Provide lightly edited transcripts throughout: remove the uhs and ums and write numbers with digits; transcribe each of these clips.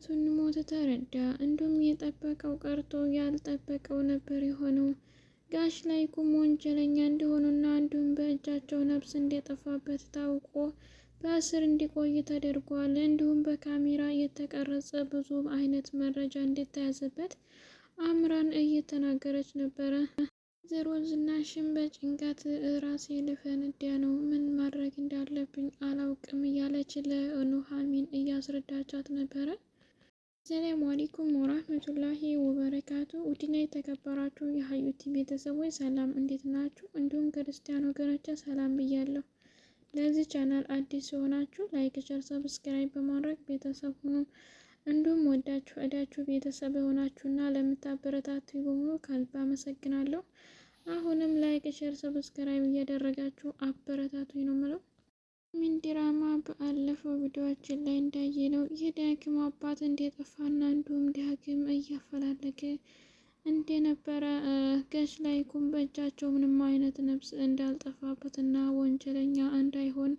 የአባቱን ሞት ተረዳ። እንዲሁም የጠበቀው ቀርቶ ያልጠበቀው ነበር የሆነው። ጋሽ ላይኩም ወንጀለኛ እንደሆኑና እንዲሁም በእጃቸው ነፍስ እንደጠፋበት ታውቆ በእስር እንዲቆይ ተደርጓል። እንዲሁም በካሜራ የተቀረጸ ብዙ አይነት መረጃ እንደተያዘበት አምራን እየተናገረች ነበረ። ወይዘሮ ዝናሽም በጭንቀት ራሴ ልፈነዳ ነው፣ ምን ማድረግ እንዳለብኝ አላውቅም እያለች ለኑሐሚን እያስረዳቻት ነበረ። ሰላም አለይኩም ወራህመቱላሂ ወበረካቱ። ውድና የተከበራችሁ የሀዩቲ ቤተሰቦች ሰላም እንዴት ናችሁ? እንዲሁም ክርስቲያን ወገኖች ሰላም ብያለሁ። ለዚህ ቻናል አዲስ የሆናችሁ ላይክ፣ ሸር፣ ሰብስክራይብ በማድረግ ቤተሰብ ሁኑ። እንዲሁም ወዳችሁ እዳችሁ ቤተሰብ የሆናችሁና ለምታበረታቱ በሙሉ ከልብ አመሰግናለሁ። አሁንም ላይክ፣ ሸር፣ ሰብስክራይብ እያደረጋችሁ አበረታቱኝ ነው የምለው። ኑሐሚን ድራማ በአለፈው ቪዲዮአችን ላይ እንዳየነው የዳግም አባት እንደጠፋና እንዲሁም ዳግም እያፈላለገ እንደነበረ ጋሽ ላይኩም በእጃቸው ምንም አይነት ነፍስ እንዳልጠፋበትና ወንጀለኛ እንዳይሆን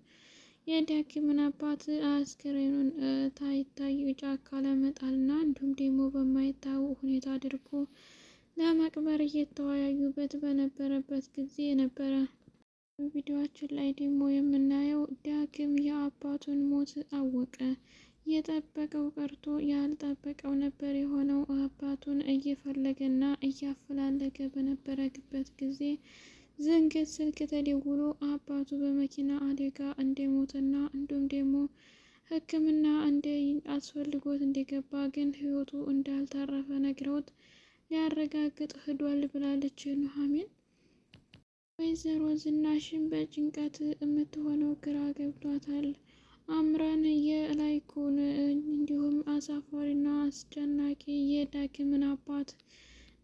የዳግምን አባት አስክሬኑን ታይታይ ጫካ ለመጣልና እንዲሁም ደግሞ በማይታወቅ ሁኔታ አድርጎ ለመቅበር እየተወያዩበት በነበረበት ጊዜ ነበረ። ቪዲዮአችን ላይ ደግሞ የምናየው ዳግም የአባቱን ሞት አወቀ። የጠበቀው ቀርቶ ያልጠበቀው ነበር የሆነው። አባቱን እየፈለገና እያፈላለገ በነበረበት ጊዜ ዝንገት ስልክ ተደውሎ አባቱ በመኪና አደጋ እንደሞተና እንዲሁም ደግሞ ሕክምና አስፈልጎት እንደገባ ግን ህይወቱ እንዳልተረፈ ነግረውት ሊያረጋግጥ ሂዷል ብላለች ኑሐሚን። ወይዘሮ ዝናሽን በጭንቀት የምትሆነው ግራ ገብቷታል። አምራን የላይኩን እንዲሁም አሳፋሪና አስጨናቂ የዳግምን አባት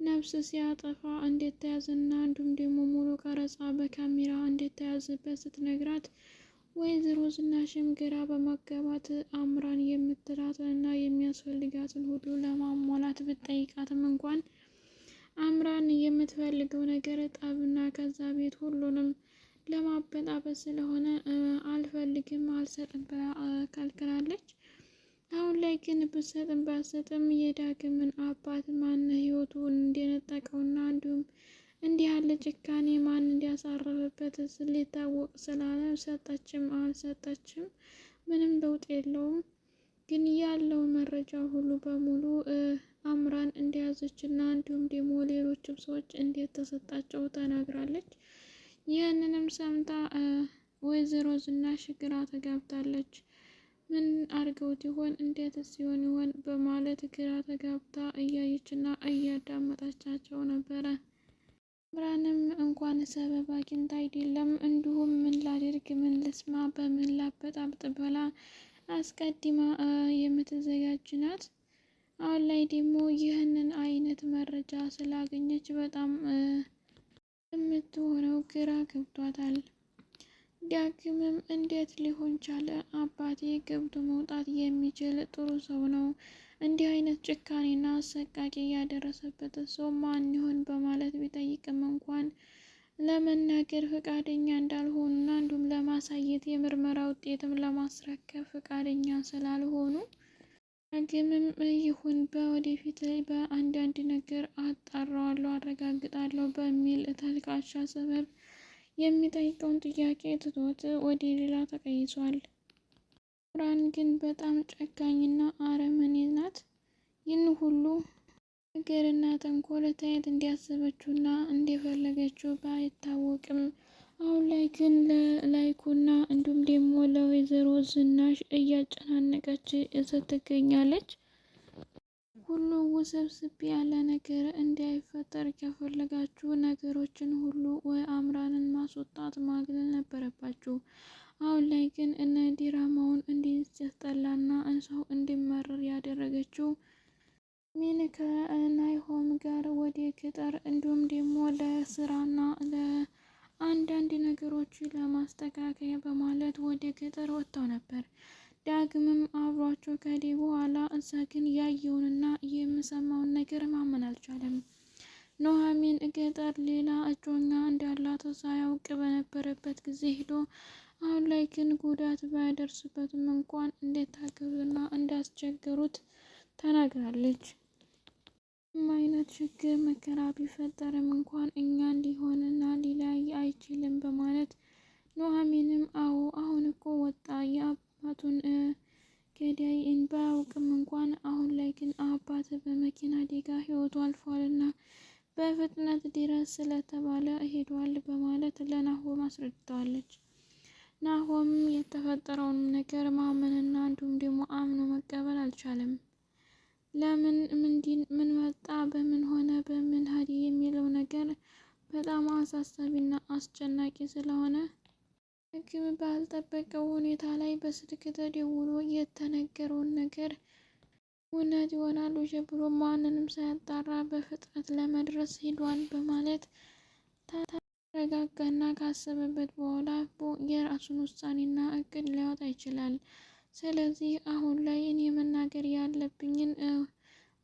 ነፍስ ሲያጠፋ እንደተያዘና እንዲሁም ደግሞ ሙሉ ቀረጻ በካሜራ እንደተያዘበት ስትነግራት ወይዘሮ ዝናሽም ግራ በማጋባት አምራን የምትላትንና የሚያስፈልጋትን ሁሉ ለማሟላት ብትጠይቃትም እንኳን አምራን የምትፈልገው ነገር ጠብና ከዛ ቤት ሁሉንም ለማበጣበጥ ስለሆነ አልፈልግም አልሰጥም ብላ ከልክላለች። አሁን ላይ ግን ብትሰጥም ባትሰጥም የዳግምን አባት ማን ህይወቱን እንደነጠቀውና እንዲሁም እንዲህ ያለ ጭካኔ ማን እንዲያሳረፈበት ሊታወቅ ስላለ ሰጠችም አልሰጠችም ምንም ለውጥ የለውም። ግን ያለው መረጃ ሁሉ በሙሉ አምራን እንደያዘች እና እንዲሁም ደግሞ ሌሎችም ሰዎች እንዴት ተሰጣቸው ተናግራለች። ይህንንም ሰምታ ወይዘሮ ዝናሽ ግራ ተጋብታለች። ምን አርገውት ይሆን እንዴትስ ሲሆን ይሆን በማለት ግራ ተጋብታ እያየችና እያዳመጠቻቸው ነበረ። አምራንም እንኳን ሰበብ አግኝታ አይደለም እንዲሁም ምን ላድርግ፣ ምን ልስማ፣ በምን ላበጣብጥ ብላ አስቀድማ የምትዘጋጅ ናት። አሁን ላይ ደግሞ ይህንን አይነት መረጃ ስላገኘች በጣም የምትሆነው ግራ ገብቷታል። ዳግምም እንዴት ሊሆን ቻለ? አባቴ ገብቶ መውጣት የሚችል ጥሩ ሰው ነው። እንዲህ አይነት ጭካኔና አሰቃቂ ያደረሰበት ሰው ማን ይሆን በማለት ቢጠይቅም እንኳን ለመናገር ፈቃደኛ እንዳልሆኑና እንዲሁም ለማሳየት የምርመራ ውጤትም ለማስረከብ ፈቃደኛ ስላልሆኑ ዳግምም ይሁን በወደፊት ላይ በአንዳንድ ነገር አጣራዋለሁ አረጋግጣለሁ በሚል ተልካሻ ሰበብ የሚጠይቀውን ጥያቄ ትቶት ወደ ሌላ ተቀይሷል። አምራን ግን በጣም ጨካኝና አረመኔ ናት። ይህን ሁሉ ነገርና ተንኮል ከየት እንዲያሰበችውና እንደፈለገችው ባይታወቅም አሁን ላይ ግን ለላይኩና እንዲሁም ደግሞ ለወይዘሮ ዝናሽ እያጨናነቀች ስትገኛለች። ሁሉ ውስብስብ ያለ ነገር እንዳይፈጠር ከፈለጋችሁ ነገሮችን ሁሉ ወይ አምራንን ማስወጣት ማግለል ነበረባችሁ። አሁን ላይ ግን እነ ዲራማውን እንዲያስጠላና ሰው እንዲመረር ያደረገችው ሚን ከናይሆም ጋር ወደ ገጠር እንዲሁም ደግሞ ለስራና ለአንዳንድ ነገሮች ለማስተካከያ በማለት ወደ ገጠር ወጥተው ነበር። ዳግምም አብሯቸው ከሄደ በኋላ እዛ ግን ያየውንና የምሰማውን ነገር ማመን አልቻለም። ኑሐሚን ገጠር ሌላ እጮኛ እንዳላት ሳያውቅ በነበረበት ጊዜ ሄዶ አሁን ላይ ግን ጉዳት ባያደርስበትም እንኳን እንደታገዙና እንዳስቸገሩት ተናግራለች። ምንም አይነት ችግር መከራ ቢፈጠርም እንኳን እኛን ሊሆንና ሊለያይ አይችልም በማለት ኑሐሚንም አዎ አሁን እኮ ወጣ የአባቱን ገዳይን ባያውቅም እንኳን አሁን ላይ ግን አባት በመኪና አደጋ ህይወቱ አልፏልና በፍጥነት ድረስ ስለተባለ ሄዷል በማለት ለናሆም አስረድተዋለች። ናሆም የተፈጠረውን ነገር ማመንና እንዲሁም ደግሞ አምኖ መቀበል አልቻለም። ለምን ምን መጣ፣ በምን ሆነ፣ በምን ሀዲ የሚለው ነገር በጣም አሳሳቢና አስጨናቂ ስለሆነ ዳግም ባልጠበቀው ሁኔታ ላይ በስልክ ተደውሎ የተነገረውን ነገር እውነት ይሆናል ውሸት ብሎ ማንንም ሳያጣራ በፍጥነት ለመድረስ ሄዷል በማለት ተረጋጋና ካሰበበት በኋላ የራሱን ውሳኔና እቅድ ሊያወጣ ይችላል። ስለዚህ አሁን ላይ እኔ መናገር ያለብኝን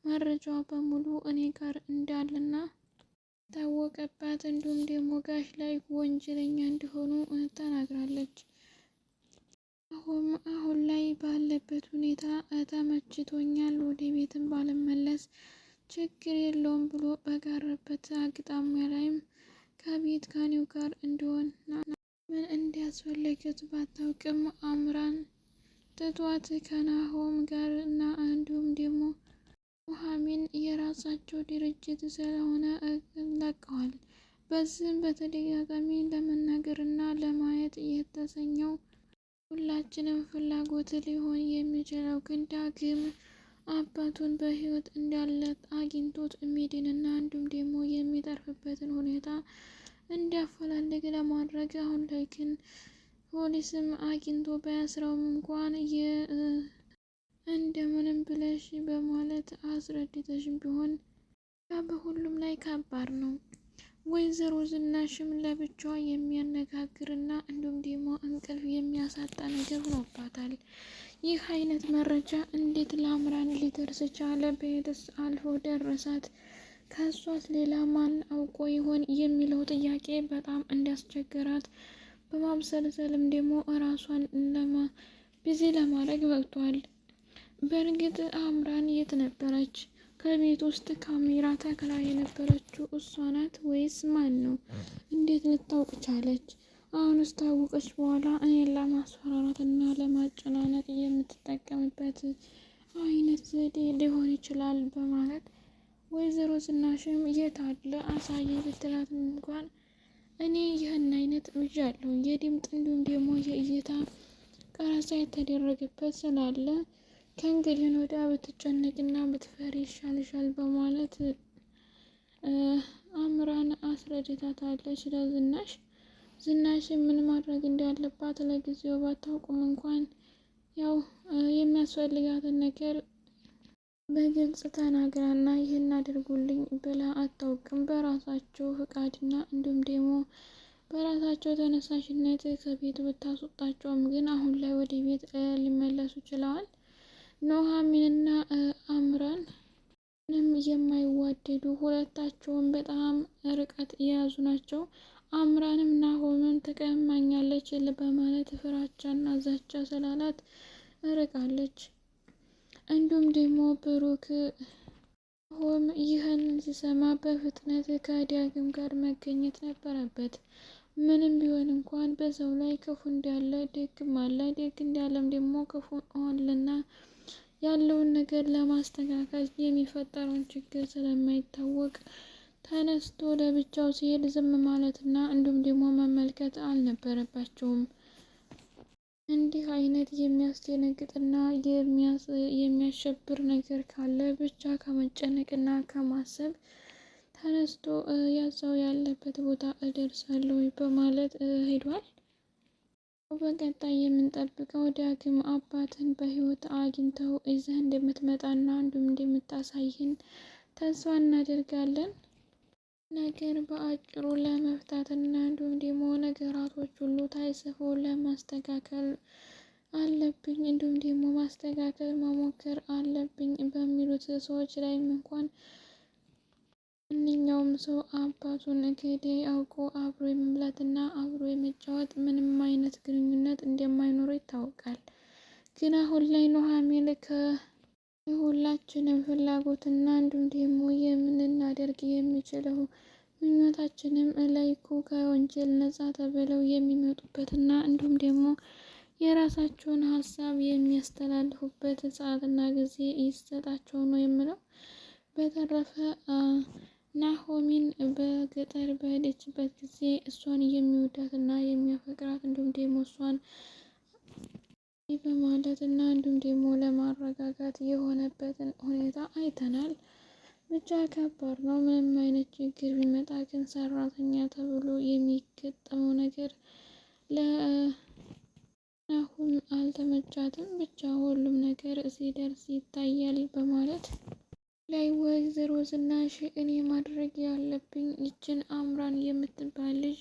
መረጃ በሙሉ እኔ ጋር እንዳለና ታወቀባት እንዲሁም ደግሞ ጋሽ ላይ ወንጀለኛ እንደሆኑ ተናግራለች። አሁን ላይ ባለበት ሁኔታ ተመችቶኛል፣ ወደ ቤትም ባልመለስ ችግር የለውም ብሎ በጋረበት አጋጣሚ ላይም ከቤት ከኔው ጋር እንደሆን ምን እንዲያስፈለገት ባታውቅም አምራን ትቷት ከናሆም ጋር እና እንዲሁም ደግሞ ኑሐሚን የራሳቸው ድርጅት ስለሆነ ለቀዋል። በዚህም በተደጋጋሚ ለመናገር እና ለማየት የተሰኘው ሁላችንም ፍላጎት ሊሆን የሚችለው ግን ዳግም አባቱን በህይወት እንዳለ አግኝቶት የሚድንና እንዲሁም ደግሞ የሚተርፍበትን ሁኔታ እንዲያፈላልግ ለማድረግ አሁን ላይ ግን ፖሊስም አግኝቶ ባያስረውም እንኳን እንደምንም ብለሽ በማለት አስረድተሽም ቢሆን በሁሉም ላይ ከባድ ነው። ወይዘሮ ዝናሽም ለብቻዋ የሚያነጋግርና እንዲሁም ደግሞ እንቅልፍ የሚያሳጣ ነገር ሆኖባታል። ይህ አይነት መረጃ እንዴት ለአምራን ሊደርስ ቻለ? በየትስ አልፎ ደረሳት? ከሷስ ሌላ ማን አውቆ ይሆን የሚለው ጥያቄ በጣም እንዲያስቸግራት በማብሰልሰልም ደግሞ እራሷን ቢዚ ለማድረግ በቅቷል። በእርግጥ አምራን የት ነበረች? ከቤት ውስጥ ካሜራ ተክላ የነበረችው እሷ ናት ወይስ ማን ነው? እንዴት ልታውቅ ቻለች? አሁንስ ታወቀች በኋላ እኔን ለማስፈራራት እና ለማጨናነቅ የምትጠቀምበት አይነት ዘዴ ሊሆን ይችላል በማለት ወይዘሮ ዝናሽም የት አለ አሳይ ብትላትም እንኳን እኔ ይህን አይነት ይዣለሁ የድምፅ እንዲሁም ደግሞ የእይታ ቀረጻ የተደረገበት ስላለ ከእንግዲህ ወዲያ ብትጨነቅና ብትፈሪ ይሻልሻል በማለት አምራን አስረድታታለች ለዝናሽ። ዝናሽ ምን ማድረግ እንዳለባት ለጊዜው ባታውቁም እንኳን ያው የሚያስፈልጋትን ነገር በግልጽ ተናግራና ይህን አድርጉልኝ ብላ አታውቅም። በራሳቸው ፍቃድና እንዲሁም ደግሞ በራሳቸው ተነሳሽነት ከቤት ብታስወጣቸውም ግን አሁን ላይ ወደ ቤት ሊመለሱ ችለዋል። ኑሐሚንና አምራን ምንም የማይዋደዱ ሁለታቸውን በጣም ርቀት የያዙ ናቸው። አምራንም ናሆምን ትቀማኛለች በማለት ፍራቻና ዛቻ ስላላት ርቃለች። እንዲሁም ደግሞ ብሩክ ናሆም ይህን ሲሰማ በፍጥነት ከዳግም ጋር መገኘት ነበረበት። ምንም ቢሆን እንኳን በሰው ላይ ክፉ እንዳለ ደግም አለ፣ ደግ እንዳለም ደግሞ ክፉ አለና ያለውን ነገር ለማስተካከል የሚፈጠረውን ችግር ስለማይታወቅ ተነስቶ ለብቻው ሲሄድ ዝም ማለትና እንዲሁም ደግሞ መመልከት አልነበረባቸውም። እንዲህ አይነት የሚያስደነግጥና የሚያሸብር ነገር ካለ ብቻ ከመጨነቅና ከማሰብ ተነስቶ ያዛው ያለበት ቦታ እደርሳለሁ በማለት ሄዷል። በቀጣይ የምንጠብቀው ዳግም አባትን በህይወት አግኝተው ይዘህ እንደምትመጣና እንዲሁም እንደምታሳይን ተስፋ እናደርጋለን። ነገር በአጭሩ ለመፍታትና እንዲሁም ደግሞ ነገራቶች ሁሉ ታይሰፉ ለማስተካከል አለብኝ እንዲሁም ደግሞ ማስተካከል መሞከር አለብኝ በሚሉት ሰዎች ላይም እንኳን ማንኛውም ሰው አባቱን ገዳይ አውቆ አብሮ የመብላትና አብሮ የመጫወት ምንም አይነት ግንኙነት እንደማይኖረው ይታወቃል። ግን አሁን ላይ ኑሐሚን የሁላችንም ፍላጎትና እንዲሁም ደግሞ የምናደርግ የሚችለው ምኞታችንም ላይኩ ከወንጀል ነጻ ተብለው የሚመጡበትና እንዲሁም ደግሞ የራሳቸውን ሀሳብ የሚያስተላልፉበት ሰዓትና ጊዜ ይሰጣቸው ነው የምለው። በተረፈ ናሆሚን በገጠር በሄደችበት ጊዜ እሷን የሚወዳትና የሚያፈቅራት እንዲሁም ደግሞ እሷን በማለት እና እንዲሁም ደግሞ ለማረጋጋት የሆነበትን ሁኔታ አይተናል። ብቻ ከባድ ነው። ምንም አይነት ችግር ቢመጣ ግን ሰራተኛ ተብሎ የሚገጠመው ነገር ለናሆም አልተመቻትም። ብቻ ሁሉም ነገር ሲደርስ ይታያል በማለት ላይ ወይዘሮ ዝናሽ እኔ ማድረግ ያለብኝ ይችን አምራን የምትባል ልጅ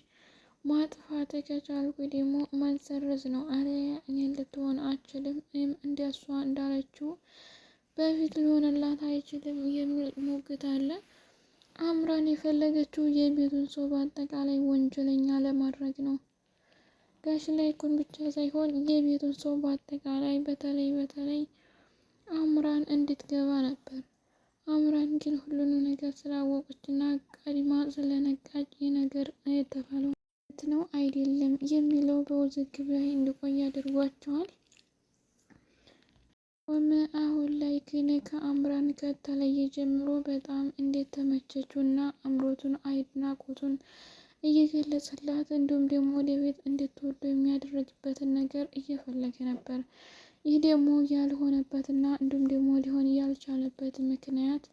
ማጥፋት ከቻልኩ ደግሞ ማንሰረዝ ነው። አለያ እኔ ልትሆን አችልም። እንደሷ እንዳለችው በፊት ሊሆንላት አይችልም የሚል ሙግት አለ። አምራን የፈለገችው የቤቱን ሰው በአጠቃላይ ወንጀለኛ ለማድረግ ነው። ጋሽ ላይኩን ብቻ ሳይሆን የቤቱን ሰው በአጠቃላይ በተለይ አምራን እንድትገባ ነበር። አምራን ግን ሁሉንም ነገር ስላወቀችና ቀድማ ስለነቃች ነገር የተባለው ነው አይደለም የሚለው በውዝግብ ላይ እንዲቆይ አድርጓቸዋል። አሁን ላይ ግን ከአምራን ከተለየ ጀምሮ በጣም እንደተመቸችው እና አምሮቱን አድናቆቱን እየገለጸላት እንዲሁም ደግሞ ወደ ቤት እንድትወደው የሚያደርግበትን ነገር እየፈለገ ነበር። ይህ ደግሞ ያልሆነበትና እንዲሁም ደግሞ ሊሆን ያልቻለበት ምክንያት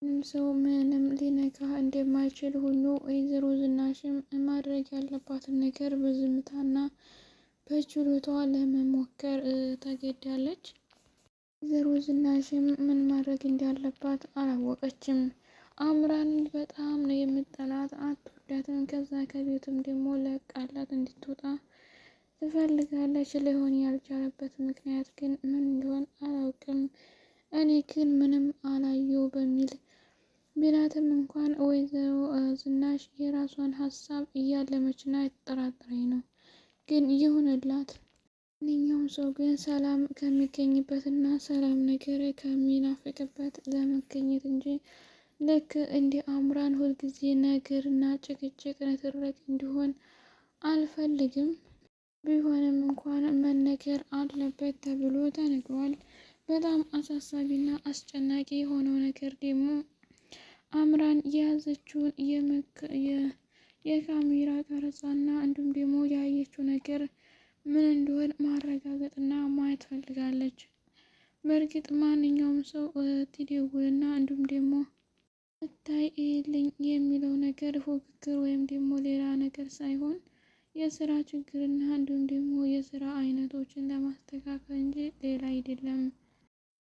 ምንም ሰው ምንም ሊነካ እንደማይችል ሁሉ ወይዘሮ ዝናሽም ማድረግ ያለባትን ነገር በዝምታና በችሎቷ ለመሞከር ተገዳለች። ወይዘሮ ዝናሽም ምን ማድረግ እንዳለባት አላወቀችም። አምራንን በጣም ነው የምጠላት፣ አትወዳትም። ከዛ ከቤትም ደግሞ ለቃላት እንድትወጣ ትፈልጋለች። ሊሆን ያልቻለበት ምክንያት ግን ምን እንደሆን አላውቅም። እኔ ግን ምንም አላየው በሚል ቢላትም እንኳን ወይዘሮ ዝናሽ የራሷን ሀሳብ እያለመችና የተጠራጠረኝ ነው። ግን ይሁንላት። ማንኛውም ሰው ግን ሰላም ከሚገኝበትና ሰላም ነገር ከሚናፍቅበት ለመገኘት እንጂ ልክ እንደ አምራን ሁልጊዜ ነገርና ጭቅጭቅ ንትርክ እንዲሆን አልፈልግም። ቢሆንም እንኳን መነገር አለበት ተብሎ ተነግሯል። በጣም አሳሳቢና አስጨናቂ የሆነው ነገር ደግሞ አምራን የያዘችውን የካሜራ ቀረጻና እንዲሁም ደግሞ ያየችው ነገር ምን እንደሆነ ማረጋገጥና ማየት ፈልጋለች። በእርግጥ ማንኛውም ሰው ትደውልና እንዲሁም ደግሞ ስታይ ልኝ የሚለው ነገር ፉክክር ወይም ደግሞ ሌላ ነገር ሳይሆን የስራ ችግርና እንዲሁም ደግሞ የስራ አይነቶችን ለማስተካከል እንጂ ሌላ አይደለም።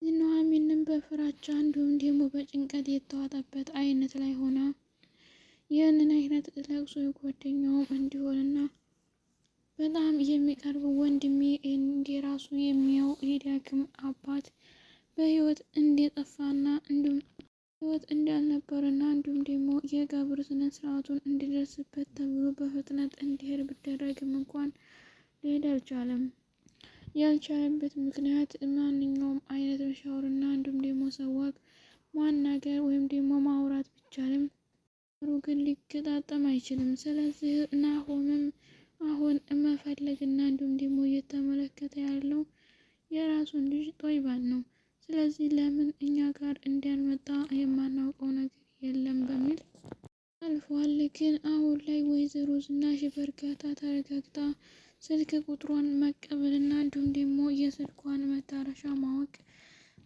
ኑሐሚንም በፍራቻ እንዲሁም ደግሞ በጭንቀት የተዋጠበት አይነት ላይ ሆና ይህንን አይነት ለቅሶ የጓደኛውም እንዲሆንና በጣም የሚቀርብ ወንድሜ እንደራሱ የሚያው የዳግም አባት በህይወት እንደጠፋና እንዲሁም ህይወት እንዳልነበረና እንዲሁም ደግሞ የቀብር ስነ ስርዓቱን እንዲደርስበት ተብሎ በፍጥነት እንዲሄድ ቢደረግም እንኳን ሊሄድ አልቻለም። ያልቻለበት ምክንያት ማንኛውም አይነት መሻወርና እንዲሁም ደግሞ ሰዋግ ማናገር ወይም ደግሞ ማውራት ቢቻልም ግን ሊገጣጠም አይችልም። ስለዚህ ናሆምም አሁን መፈለግና እንዲሁም ደግሞ እየተመለከተ ያለው የራሱን ልጅ ጦይባን ነው። ስለዚህ ለምን እኛ ጋር እንዳልመጣ የማናውቀው ነገር የለም በሚል አልፏል። ግን አሁን ላይ ወይዘሮ ዝናሽ በእርጋታ ተረጋግታ ስልክ ቁጥሯን መቀበልና እንዲሁም ደግሞ የስልኳን መዳረሻ ማወቅ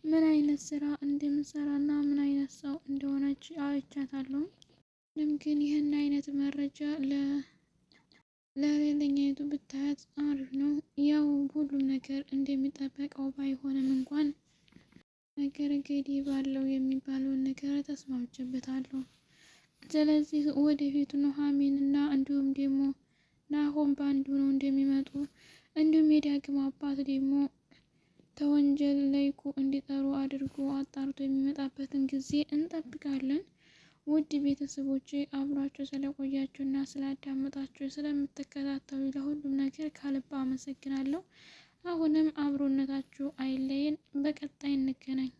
ምን አይነት ስራ እንደምትሰራና ምን አይነት ሰው እንደሆነች አይቻታለሁ። ግን ይህን አይነት መረጃ ለሌላኛይቱ ብታያት አሪፍ ነው። ያው ሁሉም ነገር እንደሚጠበቀው ባይሆንም እንኳን ነገር ገዴ ባለው የሚባለውን ነገር ተስማምቼበታለሁ። ስለዚህ ወደፊት ኑሐሚን እና እንዲሁም ደግሞ ናሆም በአንዱ ነው እንደሚመጡ እንዲሁም የዳግም አባት ደግሞ ተወንጀል ላይኩ እንዲጠሩ አድርጎ አጣርቶ የሚመጣበትን ጊዜ እንጠብቃለን። ውድ ቤተሰቦቼ አብራችሁ ስለቆያችሁ እና ስላዳመጣችሁ ስለምትከታተሉ ለሁሉም ነገር ከልብ አመሰግናለሁ። አሁንም አብሮነታችሁ አይለየን። በቀጣይ እንገናኝ።